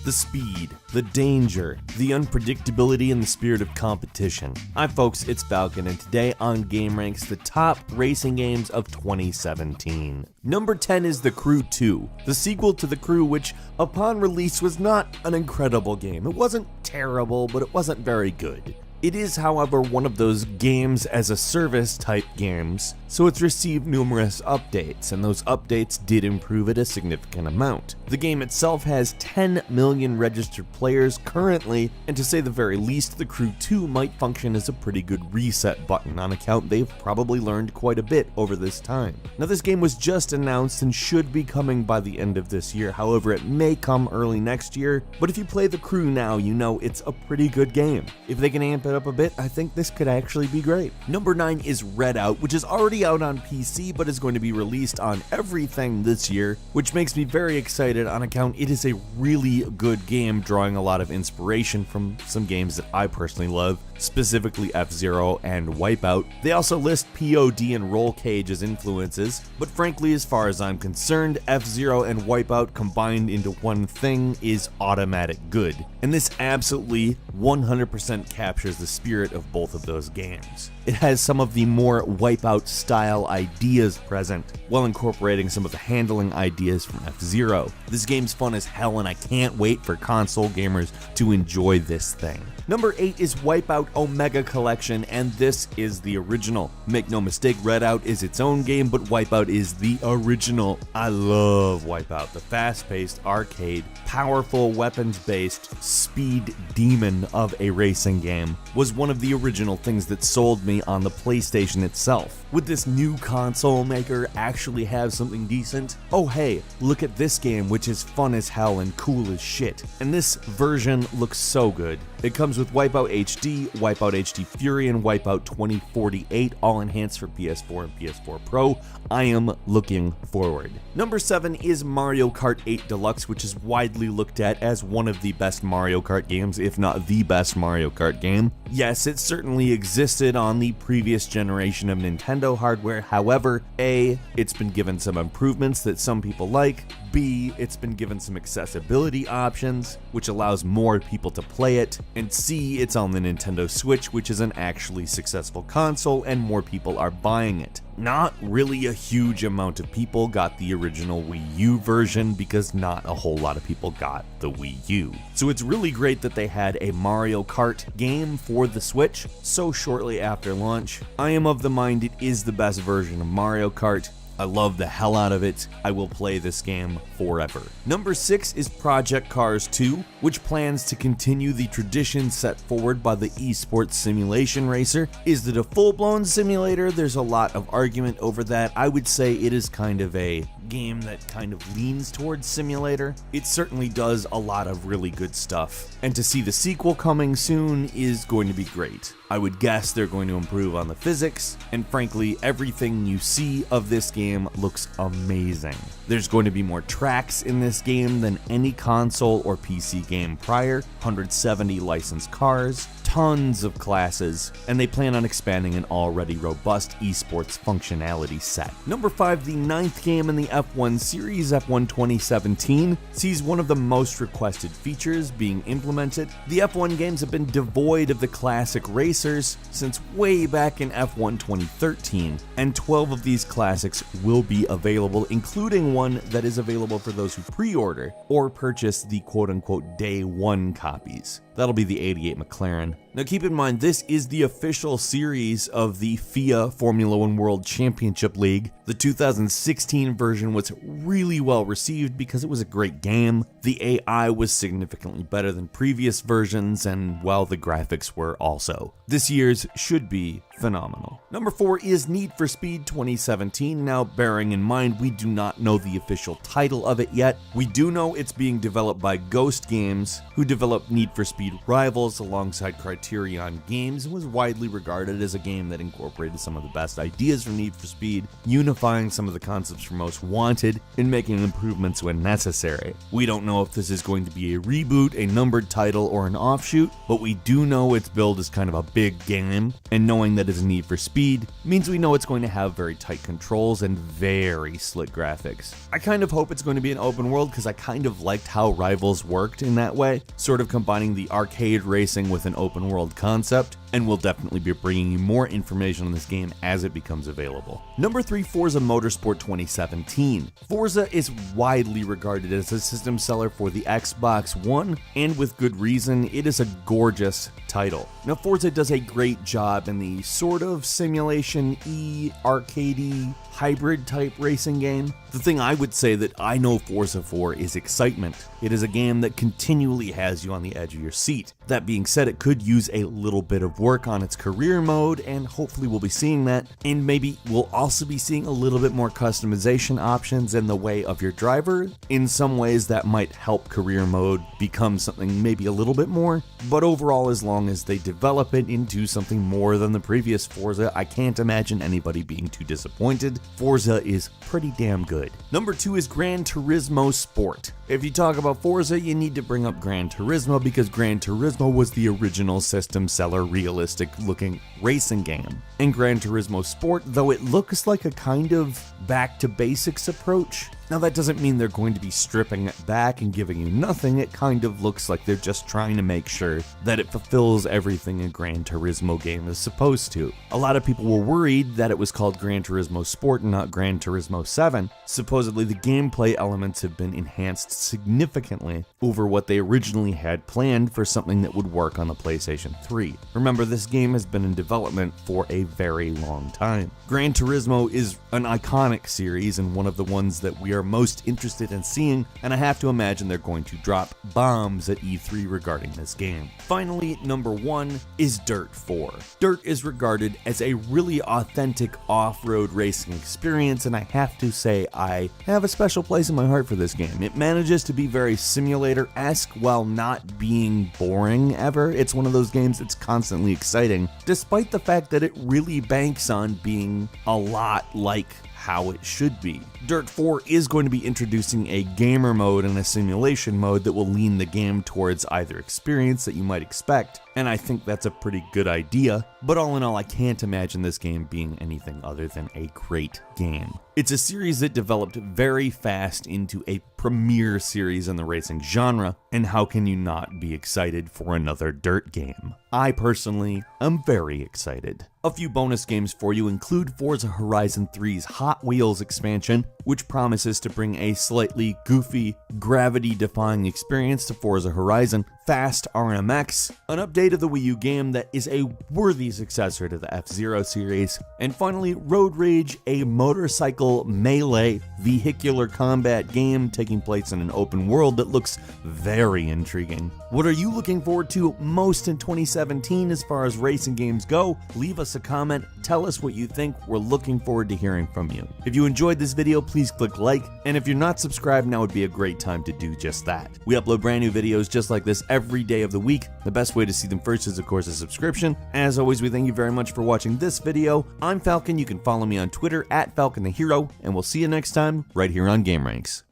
The speed, the danger, the unpredictability, and the spirit of competition. Hi folks, it's Falcon, and today on Game Ranks, the top racing games of 2017. Number 10 is The Crew 2, the sequel to The Crew, which upon release was not an incredible game. It wasn't terrible, but it wasn't very good. It is, however, one of those games as a service type games, so it's received numerous updates, and those updates did improve it a significant amount. The game itself has 10 million registered players currently, and to say the very least, The Crew 2 might function as a pretty good reset button on account they've probably learned quite a bit over this time. Now this game was just announced and should be coming by the end of this year, however it may come early next year, but if you play The Crew now, you know it's a pretty good game. If they can amp it up a bit, I think this could actually be great. Number 9 is Redout, which is already out on PC but is going to be released on everything this year, which makes me very excited on account it is a really good game drawing a lot of inspiration from some games that I personally love, specifically F-Zero and Wipeout. They also list POD and Roll Cage as influences, but frankly as far as I'm concerned, F-Zero and Wipeout combined into one thing is automatic good, and this absolutely 100% captures the spirit of both of those games. It has some of the more Wipeout style ideas present, while incorporating some of the handling ideas from F-Zero. This game's fun as hell, and I can't wait for console gamers to enjoy this thing. Number 8 is Wipeout Omega Collection, and this is the original. Make no mistake, Redout is its own game, but Wipeout is the original. I love Wipeout, the fast-paced, arcade, powerful, weapons-based speed demon of a racing game was one of the original things that sold me on the PlayStation itself. Would this new console maker actually have something decent? Oh hey, look at this game, which is fun as hell and cool as shit. And this version looks so good. It comes with Wipeout HD, Wipeout HD Fury, and Wipeout 2048, all enhanced for PS4 and PS4 Pro. I am looking forward. Number 7 is Mario Kart 8 Deluxe, which is widely looked at as one of the best Mario Kart games, if not the best Mario Kart game. Yes, it certainly existed on the previous generation of Nintendo hardware, however, A, it's been given some improvements that some people like, B, it's been given some accessibility options, which allows more people to play it, and C, it's on the Nintendo Switch, which is an actually successful console and more people are buying it. Not really a huge amount of people got the original Wii U version because not a whole lot of people got the Wii U. So it's really great that they had a Mario Kart game for the Switch so shortly after launch. I am of the mind it is the best version of Mario Kart. I love the hell out of it. I will play this game forever. Number 6 is Project Cars 2, which plans to continue the tradition set forward by the esports simulation racer. Is it a full-blown simulator? There's a lot of argument over that. I would say it is kind of a game that kind of leans towards simulator. It certainly does a lot of really good stuff, and to see the sequel coming soon is going to be great. I would guess they're going to improve on the physics, and frankly, everything you see of this game looks amazing. There's going to be more tracks in this game than any console or PC game prior, 170 licensed cars, tons of classes, and they plan on expanding an already robust esports functionality set. Number 5, the 9th game in the F1 series, F1 2017, sees one of the most requested features being implemented. The F1 games have been devoid of the classic racers since way back in F1 2013, and 12 of these classics will be available, including one that is available for those who pre-order or purchase the quote-unquote day one copies. That'll be the 88 McLaren. Now keep in mind, this is the official series of the FIA Formula One World Championship League. The 2016 version was really well received because it was a great game. The AI was significantly better than previous versions, and well, the graphics were also. This year's should be phenomenal. Number 4 is Need for Speed 2017. Now, bearing in mind we do not know the official title of it yet, we do know it's being developed by Ghost Games, who developed Need for Speed Rivals alongside Criterion Games, and was widely regarded as a game that incorporated some of the best ideas from Need for Speed, unifying some of the concepts from Most Wanted, and making improvements when necessary. We don't know if this is going to be a reboot, a numbered title, or an offshoot, but we do know its build is kind of a big game, and knowing that is a need for speed means we know it's going to have very tight controls and very slick graphics. I kind of hope it's going to be an open world because I kind of liked how Rivals worked in that way, sort of combining the arcade racing with an open world concept, and we'll definitely be bringing you more information on this game as it becomes available. Number 3, Forza Motorsport 2017. Forza is widely regarded as a system seller for the Xbox One, and with good reason. It is a gorgeous title. Now, Forza does a great job in the sort of simulation-y, arcadey, hybrid type racing game. The thing I would say that I know Forza for is excitement. It is a game that continually has you on the edge of your seat. That being said, it could use a little bit of work on its career mode, and hopefully we'll be seeing that, and maybe we'll also be seeing a little bit more customization options in the way of your driver. In some ways that might help career mode become something maybe a little bit more, but overall, as long as they develop it into something more than the previous Forza, I can't imagine anybody being too disappointed. Forza is pretty damn good. Number 2 is Gran Turismo Sport. If you talk about Forza, you need to bring up Gran Turismo because Gran Turismo was the original system seller realistic looking racing game. In Gran Turismo Sport, though it looks like a kind of back to basics approach, now that doesn't mean they're going to be stripping it back and giving you nothing. It kind of looks like they're just trying to make sure that it fulfills everything a Gran Turismo game is supposed to. A lot of people were worried that it was called Gran Turismo Sport and not Gran Turismo 7. Supposedly the gameplay elements have been enhanced significantly over what they originally had planned for something that would work on the PlayStation 3. Remember, this game has been in development for a very long time. Gran Turismo is an iconic series and one of the ones that we are most interested in seeing, and I have to imagine they're going to drop bombs at E3 regarding this game. Finally, number 1 is Dirt 4. Dirt is regarded as a really authentic off-road racing experience, and I have to say I have a special place in my heart for this game. It manages to be very simulator-esque while not being boring ever. It's one of those games that's constantly exciting, despite the fact that it really banks on being a lot like how it should be. Dirt 4 is going to be introducing a gamer mode and a simulation mode that will lean the game towards either experience that you might expect, and I think that's a pretty good idea, but all in all, I can't imagine this game being anything other than a great game. It's a series that developed very fast into a premier series in the racing genre, and how can you not be excited for another Dirt game? I personally am very excited. A few bonus games for you include Forza Horizon 3's Hot Wheels expansion, which promises to bring a slightly goofy, gravity-defying experience to Forza Horizon, Fast RMX, an update of the Wii U game that is a worthy successor to the F-Zero series, and finally Road Rage, a motorcycle melee vehicular combat game taking place in an open world that looks very intriguing. What are you looking forward to most in 2017 as far as racing games go? Leave us a comment, tell us what you think. We're looking forward to hearing from you. If you enjoyed this video, please click like, and if you're not subscribed, now would be a great time to do just that. We upload brand new videos just like this every day of the week. The best way to see them first is of course a subscription. As always, we thank you very much for watching this video. I'm Falcon. You can follow me on Twitter @FalconTheHero, and we'll see you next time right here on GameRanks.